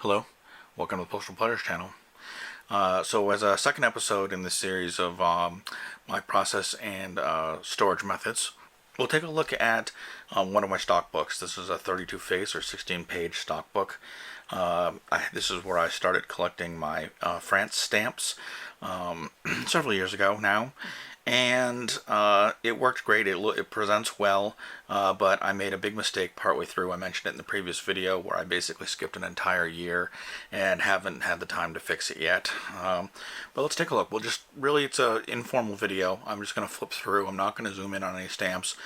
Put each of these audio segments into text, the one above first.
Hello, welcome to the Postal Pleasures channel. So as a second episode in this series of my process and storage methods, we'll take a look at one of my stock books. This is a 32 face or 16 page stock book. This is where I started collecting my France stamps several years ago now. And it worked great. It presents well, but I made a big mistake partway through. I mentioned it in the previous video where I basically skipped an entire year and haven't had the time to fix it yet. But let's take a look. It's an informal video. I'm just going to flip through. I'm not going to zoom in on any stamps,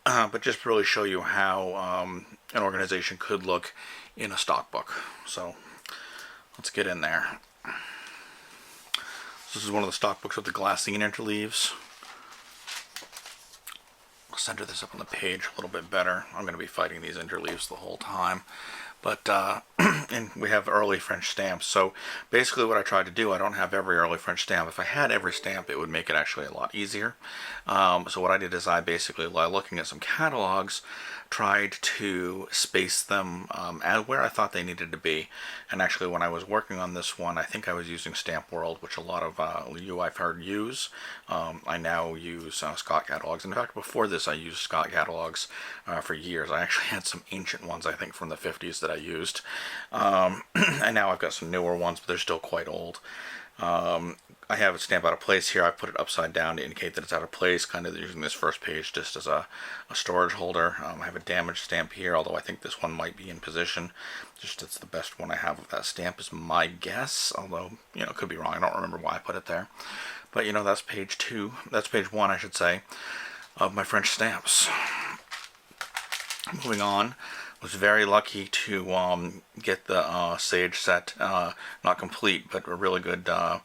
but just really show you how an organization could look in a stock book. So let's get in there. This is one of the stock books with the glassine interleaves. I'll center this up on the page a little bit better. I'm going to be fighting these interleaves the whole time. But, and we have early French stamps. So basically what I tried to do, I don't have every early French stamp. If I had every stamp, it would make it actually a lot easier. So what I did is I basically, while looking at some catalogs, tried to space them at where I thought they needed to be. And actually when I was working on this one, I think I was using Stamp World, which a lot of you I've heard use. I now use Scott catalogs. In fact, before this I used Scott catalogs for years. I actually had some ancient ones, I think from the 50s that I used. And now I've got some newer ones, but they're still quite old. I have a stamp out of place here. I put it upside down to indicate that it's out of place, kind of using this first page just as a storage holder. I have a damaged stamp here, although I think this one might be in position. Just it's the best one I have of that stamp is my guess, although, it could be wrong. I don't remember why I put it there. But, that's page 2. That's page 1, I should say, of my French stamps. Moving on. Was very lucky to get the Sage set, not complete, but a really good, a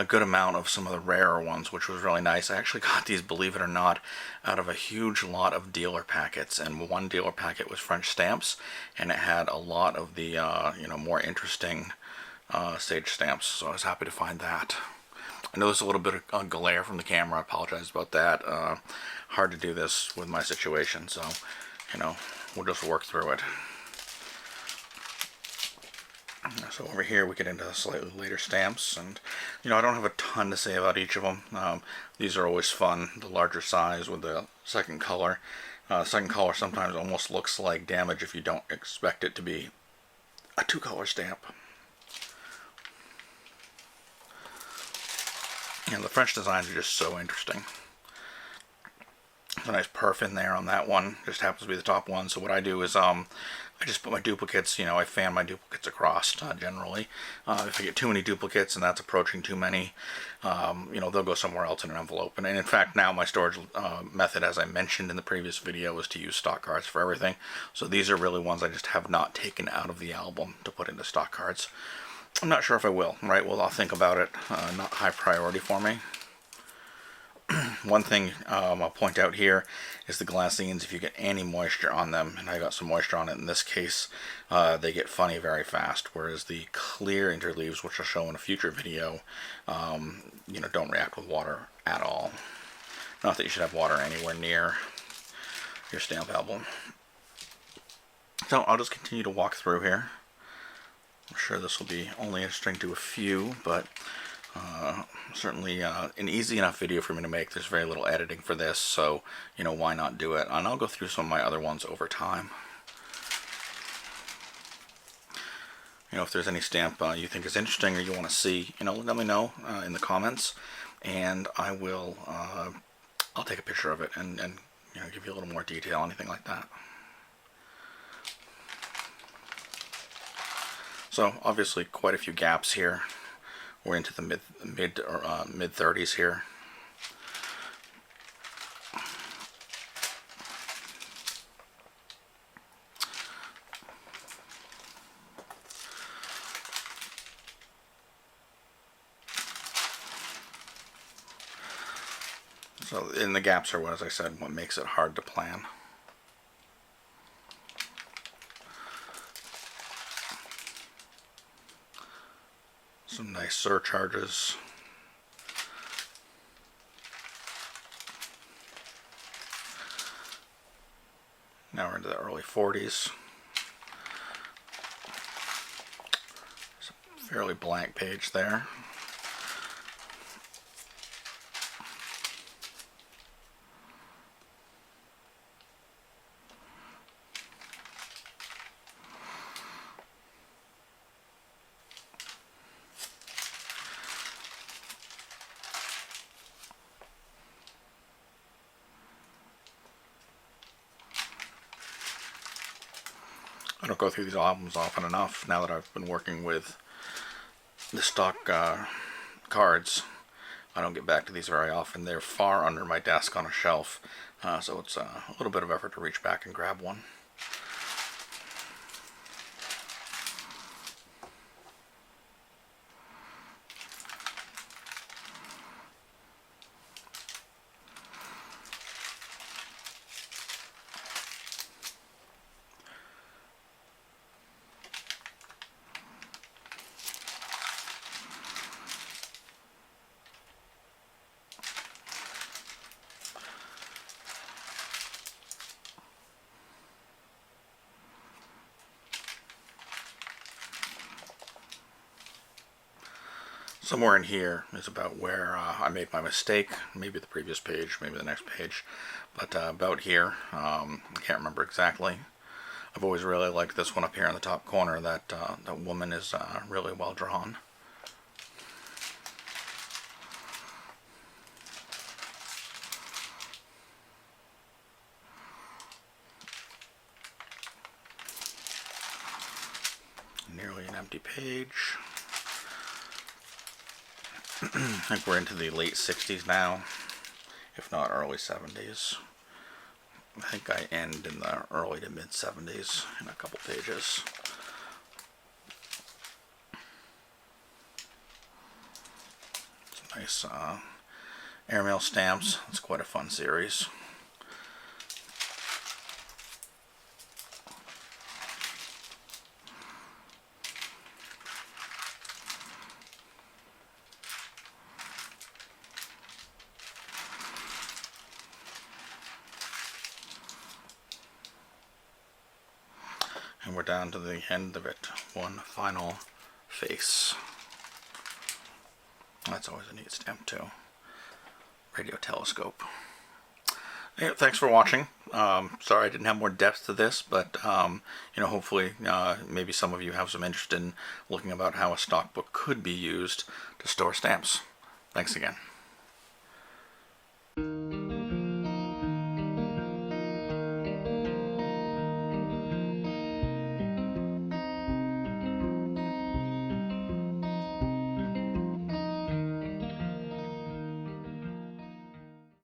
good amount of some of the rarer ones, which was really nice. I actually got these, believe it or not, out of a huge lot of dealer packets, and one dealer packet was French stamps, and it had a lot of the, more interesting Sage stamps. So I was happy to find that. I know there's a little bit of glare from the camera. I apologize about that. Hard to do this with my situation, so we'll just work through it. So over here we get into the slightly later stamps, and I don't have a ton to say about each of them. These are always fun. The larger size with the second color. Second color sometimes almost looks like damage if you don't expect it to be a two-color stamp. And the French designs are just so interesting. There's a nice perf in there on that one. Just happens to be the top one. So what I do is I just put my duplicates, I fan my duplicates across generally. If I get too many duplicates and that's approaching too many, they'll go somewhere else in an envelope. And in fact, now my storage method, as I mentioned in the previous video, is to use stock cards for everything. So these are really ones I just have not taken out of the album to put into stock cards. I'm not sure if I will, right? Well, I'll think about it. Not high priority for me. One thing I'll point out here is the glassines. If you get any moisture on them, and I got some moisture on it in this case, they get funny very fast, whereas the clear interleaves, which I'll show in a future video, don't react with water at all. Not that you should have water anywhere near your stamp album. So I'll just continue to walk through here. I'm sure this will be only interesting to a few, but certainly an easy enough video for me to make. There's very little editing for this, so why not do it? And I'll go through some of my other ones over time. If there's any stamp you think is interesting or you want to see, let me know in the comments, and I will I'll take a picture of it and give you a little more detail, anything like that. So obviously quite a few gaps here. We're into the mid 30s here. So, and the gaps are, as I said, what makes it hard to plan. Some nice surcharges. Now we're into the early 40s. fairly blank page there. I don't go through these albums often enough now that I've been working with the stock cards. I don't get back to these very often. They're far under my desk on a shelf, so it's a little bit of effort to reach back and grab one. Somewhere in here is about where I made my mistake. Maybe the previous page, maybe the next page, but about here. I can't remember exactly. I've always really liked this one up here in the top corner. That woman is really well drawn. Nearly an empty page. I think we're into the late 60s now, if not early 70s. I think I end in the early to mid 70s in a couple pages. Some nice airmail stamps. It's quite a fun series. And we're down to the end of it. One final face. That's always a neat stamp too. Radio telescope. Hey, thanks for watching. Sorry I didn't have more depth to this, but hopefully maybe some of you have some interest in looking about how a stock book could be used to store stamps. Thanks again.